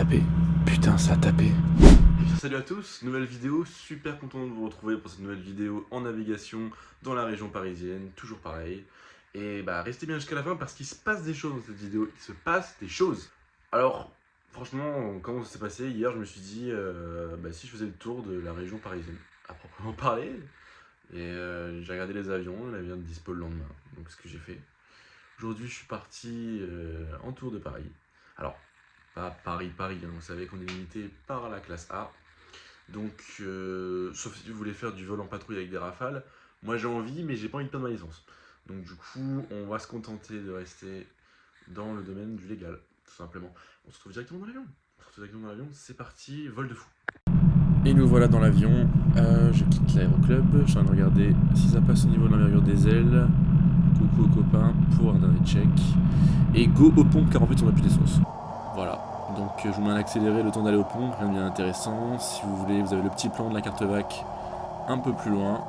tapé. Putain, ça a tapé. Et bien, salut à tous, nouvelle vidéo, super content de vous retrouver pour cette nouvelle vidéo en navigation dans la région parisienne, toujours pareil. Et bah restez bien jusqu'à la fin parce qu'il se passe des choses dans cette vidéo, il se passe des choses. Alors, franchement, comment ça s'est passé hier, je me suis dit, si je faisais le tour de la région parisienne, à proprement parler, et j'ai regardé les avions, l'avion de dispo le lendemain, donc ce que j'ai fait. Aujourd'hui, je suis parti en tour de Paris. Alors, pas Paris-Paris, hein, vous savez qu'on est limité par la classe A. Donc, sauf si vous voulez faire du vol en patrouille avec des rafales, moi j'ai envie, mais j'ai pas envie de perdre ma licence. Donc, du coup, on va se contenter de rester dans le domaine du légal, tout simplement. On se retrouve directement dans l'avion. C'est parti, vol de fou. Et nous voilà dans l'avion. Je quitte l'aéroclub. Je suis en train de regarder si ça passe au niveau de l'envergure des ailes. Coucou aux copains pour un dernier check. Et go aux pompes car en fait on n'a plus d'essence. Voilà. Donc je vous mets un accéléré le temps d'aller aux pompes. Rien de bien intéressant. Si vous voulez, vous avez le petit plan de la carte VAC un peu plus loin.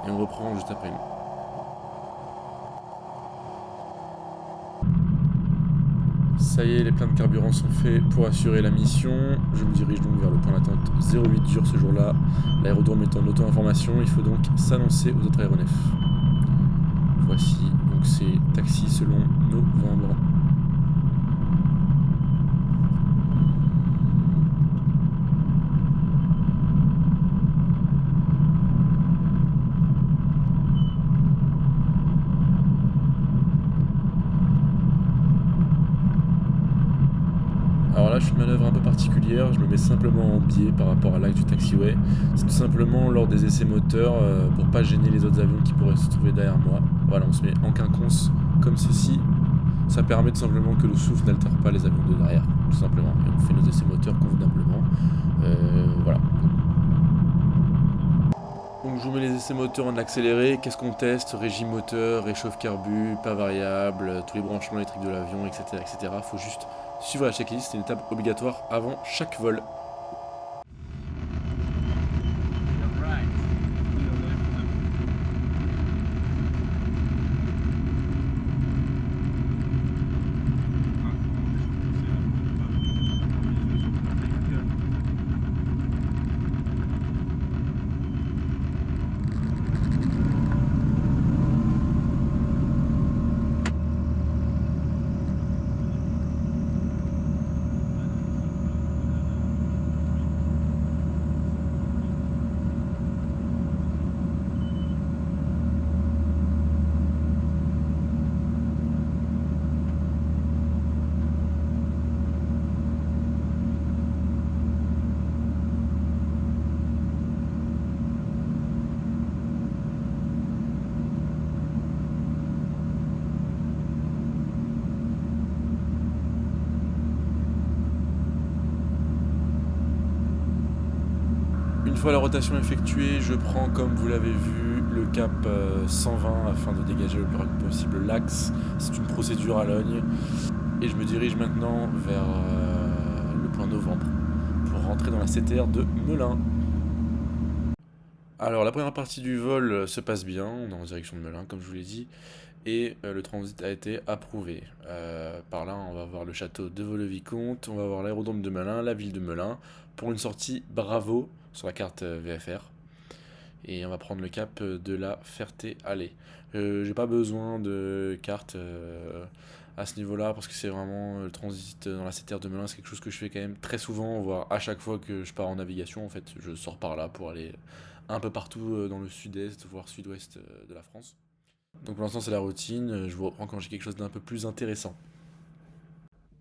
Et on reprend juste après. Ça y est, les pleins de carburant sont faits pour assurer la mission. Je me dirige donc vers le point d'attente 08 dur ce jour-là. L'aérodrome est en auto-information, il faut donc s'annoncer aux autres aéronefs. Voici, donc c'est taxi selon novembre. Alors là, je fais une manœuvre un peu particulière, je me mets simplement en biais par rapport à l'axe du taxiway. C'est tout simplement lors des essais moteurs pour pas gêner les autres avions qui pourraient se trouver derrière moi. Voilà, on se met en quinconce comme ceci. Ça permet tout simplement que le souffle n'altère pas les avions de derrière, tout simplement. Et on fait nos essais moteurs convenablement. Voilà. Donc je vous mets les essais moteurs en accéléré. Qu'est-ce qu'on teste? Régime moteur, réchauffe carbu, pas variable, tous les branchements électriques de l'avion, etc., etc. Faut juste suivre la checklist, c'est une étape obligatoire avant chaque vol. Une fois la rotation effectuée, je prends, comme vous l'avez vu, le cap 120 afin de dégager le plus rapide possible l'axe. C'est une procédure à l'ogne. Et je me dirige maintenant vers le point novembre pour rentrer dans la CTR de Melun. Alors la première partie du vol se passe bien, on est en direction de Melun comme je vous l'ai dit, et le transit a été approuvé. Par là on va voir le château de Vaux-le-Vicomte, on va voir l'aérodrome de Melun, la ville de Melun, pour une sortie Bravo sur la carte VFR. Et on va prendre le cap de la Ferté-Alais. J'ai pas besoin de carte à ce niveau-là parce que c'est vraiment le transit dans la CTR de Melun, c'est quelque chose que je fais quand même très souvent, voire à chaque fois que je pars en navigation en fait, je sors par là pour aller un peu partout dans le sud-est, voire sud-ouest de la France. Donc pour l'instant c'est la routine, je vous reprends quand j'ai quelque chose d'un peu plus intéressant.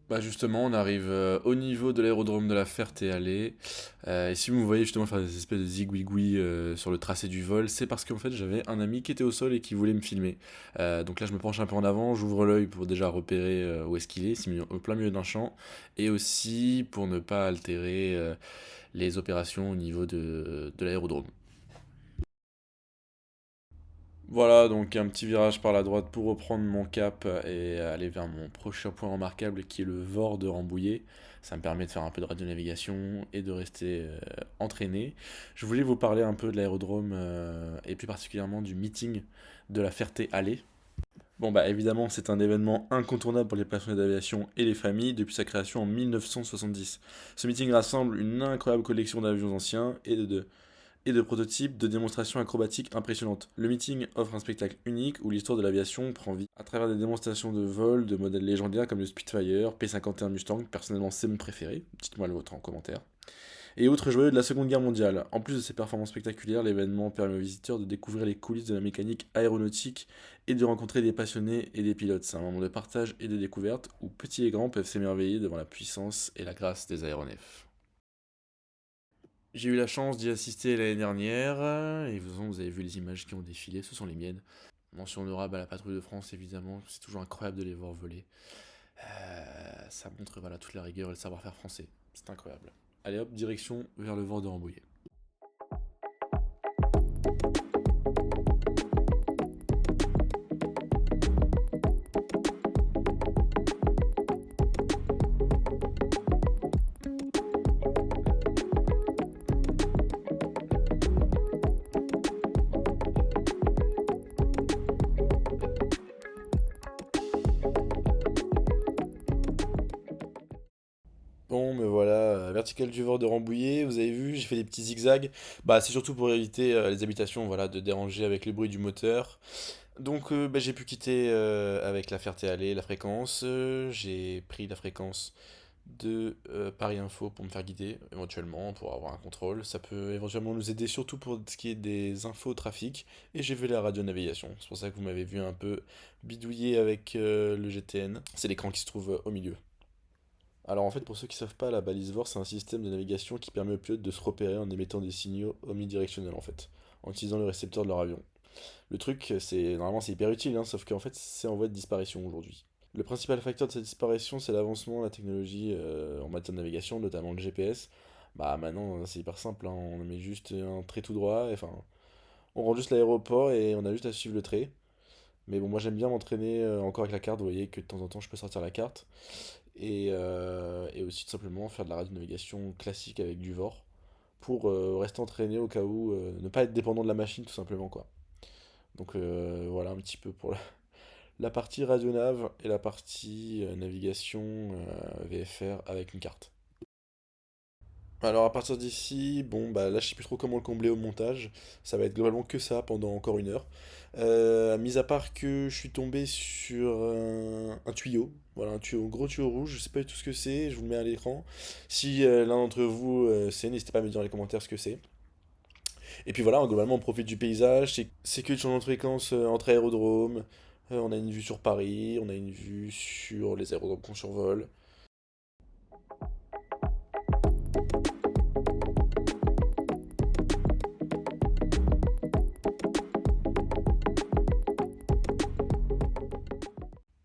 Bah justement, on arrive au niveau de l'aérodrome de la Ferté-Alais. Et si vous me voyez justement faire des espèces de zigouigouis sur le tracé du vol, c'est parce qu'en fait j'avais un ami qui était au sol et qui voulait me filmer. Donc là je me penche un peu en avant, j'ouvre l'œil pour déjà repérer où est-ce qu'il est, s'il est au plein milieu d'un champ. Et aussi pour ne pas altérer les opérations au niveau de l'aérodrome. Voilà, donc un petit virage par la droite pour reprendre mon cap et aller vers mon prochain point remarquable qui est le Vord de Rambouillet. Ça me permet de faire un peu de radionavigation et de rester entraîné. Je voulais vous parler un peu de l'aérodrome et plus particulièrement du meeting de la Ferté-Alais. Bon bah évidemment c'est un événement incontournable pour les passionnés d'aviation et les familles depuis sa création en 1970. Ce meeting rassemble une incroyable collection d'avions anciens et de prototypes de démonstrations acrobatiques impressionnantes. Le meeting offre un spectacle unique où l'histoire de l'aviation prend vie à travers des démonstrations de vol de modèles légendaires comme le Spitfire, P-51 Mustang, personnellement c'est mon préféré, dites-moi le vôtre en commentaire, et autres joyaux de la Seconde Guerre mondiale. En plus de ces performances spectaculaires, l'événement permet aux visiteurs de découvrir les coulisses de la mécanique aéronautique et de rencontrer des passionnés et des pilotes. C'est un moment de partage et de découverte où petits et grands peuvent s'émerveiller devant la puissance et la grâce des aéronefs. J'ai eu la chance d'y assister l'année dernière, et vous avez vu les images qui ont défilé, ce sont les miennes. Mention honorable à la patrouille de France, évidemment, c'est toujours incroyable de les voir voler. Ça montre voilà, toute la rigueur et le savoir-faire français, c'est incroyable. Allez hop, direction vers le Vord de Rambouillet. Bon, me voilà, vertical du Vord de Rambouillet, vous avez vu, j'ai fait des petits zigzags. Bah, c'est surtout pour éviter les habitations, voilà, de déranger avec le bruit du moteur. Donc, bah, j'ai pu quitter avec la Ferté-Alais, la fréquence. J'ai pris la fréquence de Paris Info pour me faire guider, éventuellement, pour avoir un contrôle. Ça peut éventuellement nous aider, surtout pour ce qui est des infos au trafic. Et j'ai vu la radio-navigation. C'est pour ça que vous m'avez vu un peu bidouiller avec le GTN. C'est l'écran qui se trouve au milieu. Alors en fait, pour ceux qui savent pas, la balise VOR, c'est un système de navigation qui permet aux pilotes de se repérer en émettant des signaux omnidirectionnels en fait, en utilisant le récepteur de leur avion. Le truc, c'est normalement c'est hyper utile, hein, sauf qu'en fait c'est en voie de disparition aujourd'hui. Le principal facteur de cette disparition, c'est l'avancement de la technologie en matière de navigation, notamment le GPS. Bah maintenant, c'est hyper simple, hein, on met juste un trait tout droit, enfin, on rentre juste l'aéroport et on a juste à suivre le trait. Mais bon, moi j'aime bien m'entraîner encore avec la carte, vous voyez que de temps en temps je peux sortir la carte. Et aussi tout simplement faire de la radio-navigation classique avec du VOR pour rester entraîné au cas où, ne pas être dépendant de la machine tout simplement quoi. Donc voilà un petit peu pour la partie radio-nav et la partie navigation VFR avec une carte. Alors à partir d'ici, bon bah là je sais plus trop comment le combler au montage, ça va être globalement que ça pendant encore une heure. Mis à part que je suis tombé sur un tuyau, voilà un tuyau, un gros tuyau rouge, je sais pas du tout ce que c'est, je vous le mets à l'écran. Si l'un d'entre vous sait, n'hésitez pas à me dire dans les commentaires ce que c'est. Et puis voilà, globalement on profite du paysage, c'est que de changement de fréquence entre aérodromes, on a une vue sur Paris, on a une vue sur les aérodromes qu'on survole.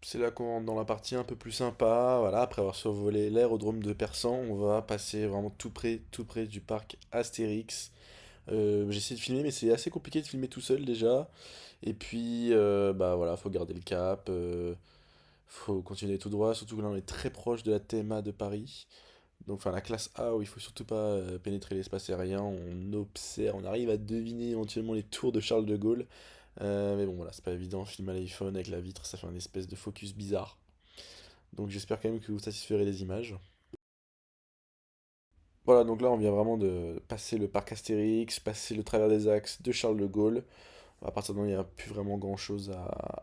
C'est là qu'on rentre dans la partie un peu plus sympa. Voilà, après avoir survolé l'aérodrome de Persan, on va passer vraiment tout près du parc Astérix. J'ai essayé de filmer, mais c'est assez compliqué de filmer tout seul déjà. Et puis, bah voilà, faut garder le cap, faut continuer tout droit, surtout que là on est très proche de la TMA de Paris. Donc, enfin, la classe A où il faut surtout pas pénétrer l'espace aérien, on observe, on arrive à deviner éventuellement les tours de Charles de Gaulle. Mais bon, voilà, c'est pas évident, filmer à l'iPhone avec la vitre, ça fait un espèce de focus bizarre. Donc j'espère quand même que vous satisferez des images. Voilà, donc là on vient vraiment de passer le parc Astérix, passer le travers des axes de Charles de Gaulle. À partir de là, il n'y a plus vraiment grand chose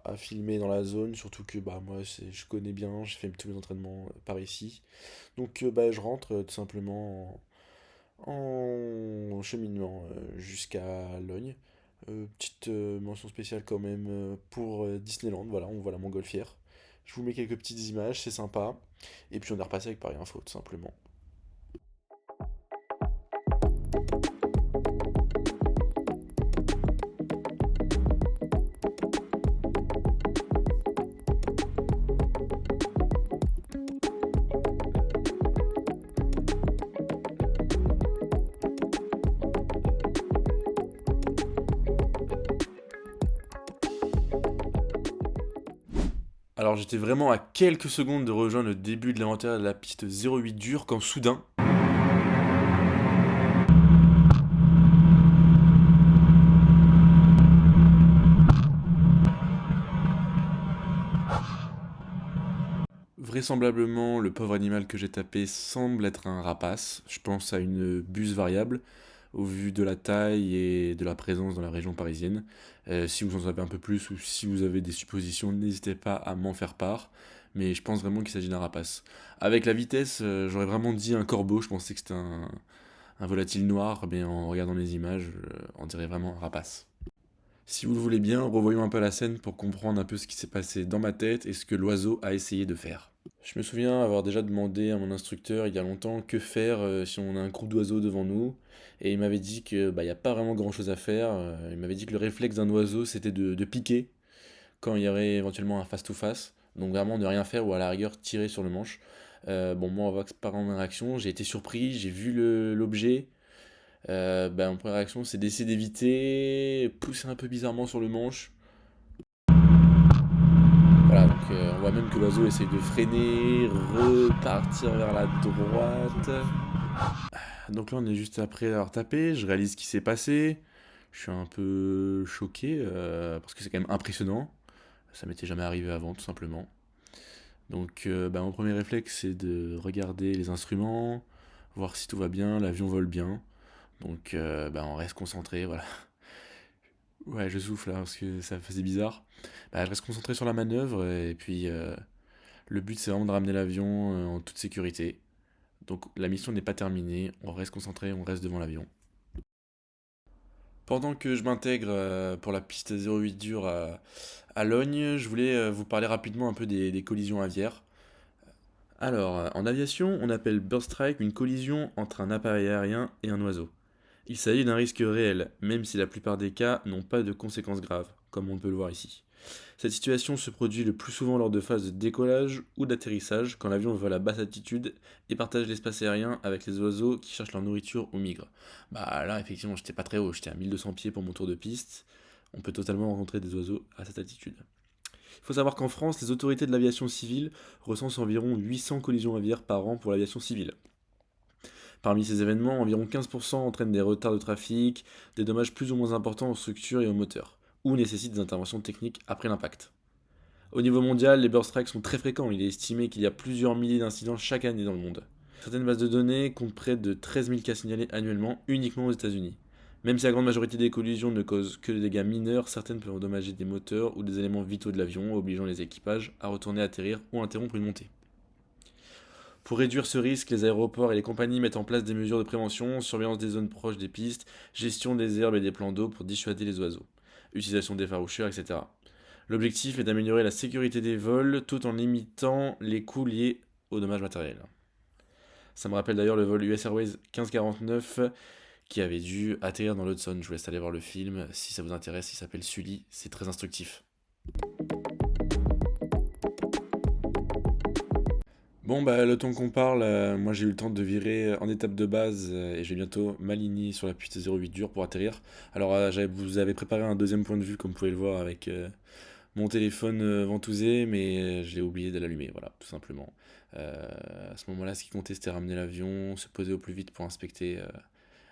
à filmer dans la zone, surtout que bah, moi je connais bien, j'ai fait tous mes entraînements par ici. Donc bah, je rentre tout simplement en cheminement jusqu'à Logne. Petite mention spéciale quand même pour Disneyland, voilà, on voit la montgolfière. Je vous mets quelques petites images, c'est sympa. Et puis on est repassé avec Paris Info, tout simplement. Alors j'étais vraiment à quelques secondes de rejoindre le début de l'inventaire de la piste 08 dure quand soudain, vraisemblablement, le pauvre animal que j'ai tapé semble être un rapace. Je pense à une buse variable, au vu de la taille et de la présence dans la région parisienne. Si vous en savez un peu plus ou si vous avez des suppositions, n'hésitez pas à m'en faire part. Mais je pense vraiment qu'il s'agit d'un rapace. Avec la vitesse, j'aurais vraiment dit un corbeau. Je pensais que c'était un volatile noir, mais en regardant les images, on dirait vraiment un rapace. Si vous le voulez bien, revoyons un peu la scène pour comprendre un peu ce qui s'est passé dans ma tête et ce que l'oiseau a essayé de faire. Je me souviens avoir déjà demandé à mon instructeur il y a longtemps que faire si on a un groupe d'oiseaux devant nous, et il m'avait dit que il n'y a pas vraiment grand chose à faire. Il m'avait dit que le réflexe d'un oiseau c'était de piquer quand il y aurait éventuellement un face-to-face, donc vraiment ne rien faire ou à la rigueur tirer sur le manche. Bon, moi, on va par en réaction, j'ai été surpris, j'ai vu l'objet. Ma première réaction, c'est d'essayer d'éviter, pousser un peu bizarrement sur le manche. Voilà, donc on voit même que l'oiseau essaye de freiner, repartir vers la droite. Donc là, on est juste après avoir tapé, je réalise ce qui s'est passé. Je suis un peu choqué, parce que c'est quand même impressionnant. Ça m'était jamais arrivé avant, tout simplement. Donc mon premier réflexe, c'est de regarder les instruments, voir si tout va bien, l'avion vole bien. Donc on reste concentré, voilà. Ouais, je souffle là parce que ça faisait bizarre. Je reste concentré sur la manœuvre et puis le but c'est vraiment de ramener l'avion en toute sécurité. Donc la mission n'est pas terminée, on reste concentré, on reste devant l'avion. Pendant que je m'intègre pour la piste 08 dur à Logne, je voulais vous parler rapidement un peu des collisions aviaires. Alors, en aviation, on appelle bird strike une collision entre un appareil aérien et un oiseau. Il s'agit d'un risque réel, même si la plupart des cas n'ont pas de conséquences graves, comme on peut le voir ici. Cette situation se produit le plus souvent lors de phases de décollage ou d'atterrissage, quand l'avion vole à basse altitude et partage l'espace aérien avec les oiseaux qui cherchent leur nourriture ou migrent. Là, effectivement, j'étais pas très haut, j'étais à 1200 pieds pour mon tour de piste. On peut totalement rencontrer des oiseaux à cette altitude. Il faut savoir qu'en France, les autorités de l'aviation civile recensent environ 800 collisions aviaires par an pour l'aviation civile. Parmi ces événements, environ 15% entraînent des retards de trafic, des dommages plus ou moins importants aux structures et aux moteurs, ou nécessitent des interventions techniques après l'impact. Au niveau mondial, les bird strikes sont très fréquents, il est estimé qu'il y a plusieurs milliers d'incidents chaque année dans le monde. Certaines bases de données comptent près de 13 000 cas signalés annuellement uniquement aux États-Unis. Même si la grande majorité des collisions ne causent que des dégâts mineurs, certaines peuvent endommager des moteurs ou des éléments vitaux de l'avion, obligeant les équipages à retourner atterrir ou interrompre une montée. Pour réduire ce risque, les aéroports et les compagnies mettent en place des mesures de prévention, surveillance des zones proches des pistes, gestion des herbes et des plans d'eau pour dissuader les oiseaux, utilisation d'effaroucheurs, etc. L'objectif est d'améliorer la sécurité des vols tout en limitant les coûts liés aux dommages matériels. Ça me rappelle d'ailleurs le vol US Airways 1549 qui avait dû atterrir dans l'Hudson. Je vous laisse aller voir le film si ça vous intéresse, il s'appelle Sully, c'est très instructif. Bon, le temps qu'on parle, moi j'ai eu le temps de virer en étape de base et je vais bientôt m'aligner sur la piste 08 dur pour atterrir. Alors, vous avez préparé un deuxième point de vue, comme vous pouvez le voir, avec mon téléphone ventousé, mais je l'ai oublié de l'allumer, voilà, tout simplement. À ce moment-là, ce qui comptait, c'était ramener l'avion, se poser au plus vite pour inspecter.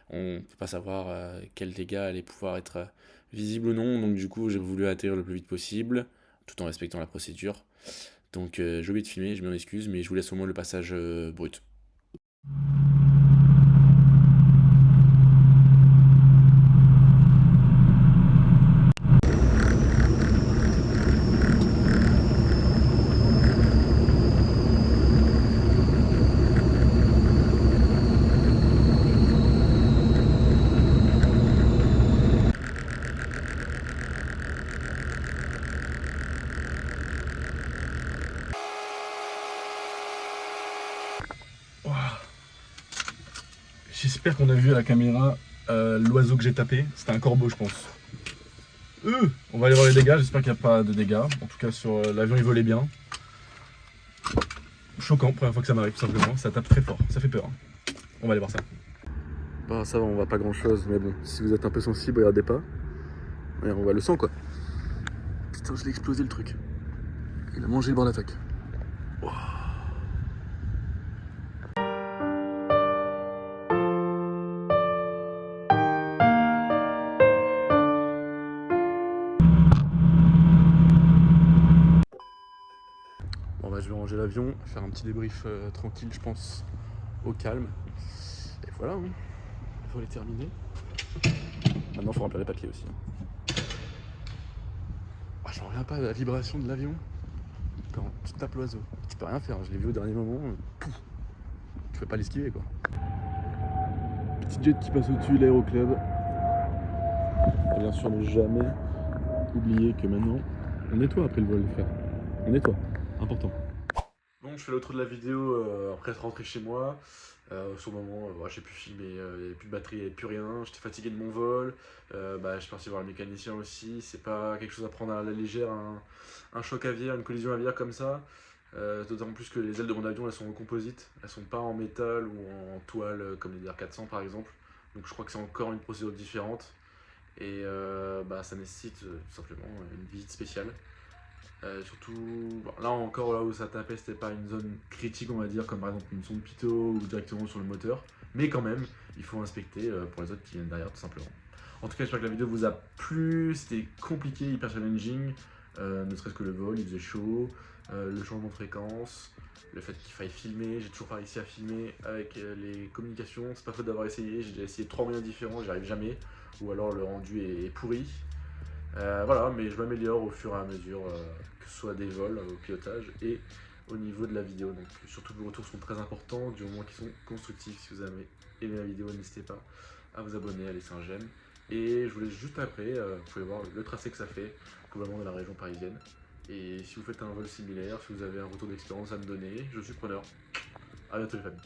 On ne peut pas savoir quels dégâts allaient pouvoir être visibles ou non, donc du coup, j'ai voulu atterrir le plus vite possible, tout en respectant la procédure. Donc j'ai oublié de filmer, je m'en excuse, mais je vous laisse au moins le passage brut. J'espère qu'on a vu à la caméra l'oiseau que j'ai tapé. C'était un corbeau, je pense. On va aller voir les dégâts. J'espère qu'il n'y a pas de dégâts. En tout cas, sur l'avion, il volait bien. Choquant, première fois que ça m'arrive, tout simplement. Ça tape très fort. Ça fait peur. On va aller voir ça. Ça va, on voit pas grand chose. Mais bon, si vous êtes un peu sensible, regardez pas. Et on voit le sang, quoi. Putain, je l'ai explosé le truc. Il a mangé le bord d'attaque. Je vais ranger l'avion. l'avion, faire un petit débrief tranquille, je pense, au calme. Et voilà, hein. Le vol est terminé. Maintenant, il faut remplir les papiers aussi. Ah, j'en reviens pas à la vibration de l'avion quand tu tapes l'oiseau. Tu peux rien faire, je l'ai vu au dernier moment. Pouf, tu peux pas l'esquiver quoi. Petit jet qui passe au-dessus de l'aéroclub. Et bien sûr, ne jamais oublier que maintenant, on nettoie après le vol, les frères. On nettoie, important. Bon, je fais l'autre de la vidéo après être rentré chez moi. Sur le moment, j'ai pu filmer, il n'y avait plus de batterie, il n'y avait plus rien. J'étais fatigué de mon vol. Je suis parti voir le mécanicien aussi. C'est pas quelque chose à prendre à la légère, un choc aviaire, une collision aviaire comme ça. D'autant plus que les ailes de mon avion elles sont en composite, elles sont pas en métal ou en toile comme les DR400 par exemple. Donc je crois que c'est encore une procédure différente. Et ça nécessite tout simplement une visite spéciale. Surtout, bon, là encore, là où ça tapait, c'était pas une zone critique, on va dire, comme par exemple une sonde pitot ou directement sur le moteur. Mais quand même, il faut inspecter pour les autres qui viennent derrière, tout simplement. En tout cas, j'espère que la vidéo vous a plu. C'était compliqué, hyper challenging. Ne serait-ce que le vol, il faisait chaud, le changement de fréquence, le fait qu'il faille filmer. J'ai toujours pas réussi à filmer avec les communications. C'est pas faute d'avoir essayé. J'ai déjà essayé 3 moyens différents, j'y arrive jamais. Ou alors le rendu est pourri. Voilà, mais je m'améliore au fur et à mesure, que ce soit des vols au pilotage et au niveau de la vidéo. Donc surtout vos retours sont très importants, du moment qu'ils sont constructifs. Si vous avez aimé la vidéo, n'hésitez pas à vous abonner, à laisser un j'aime. Et je vous laisse juste après, vous pouvez voir le tracé que ça fait, globalement dans la région parisienne. Et si vous faites un vol similaire, si vous avez un retour d'expérience à me donner, je suis preneur. A bientôt les familles.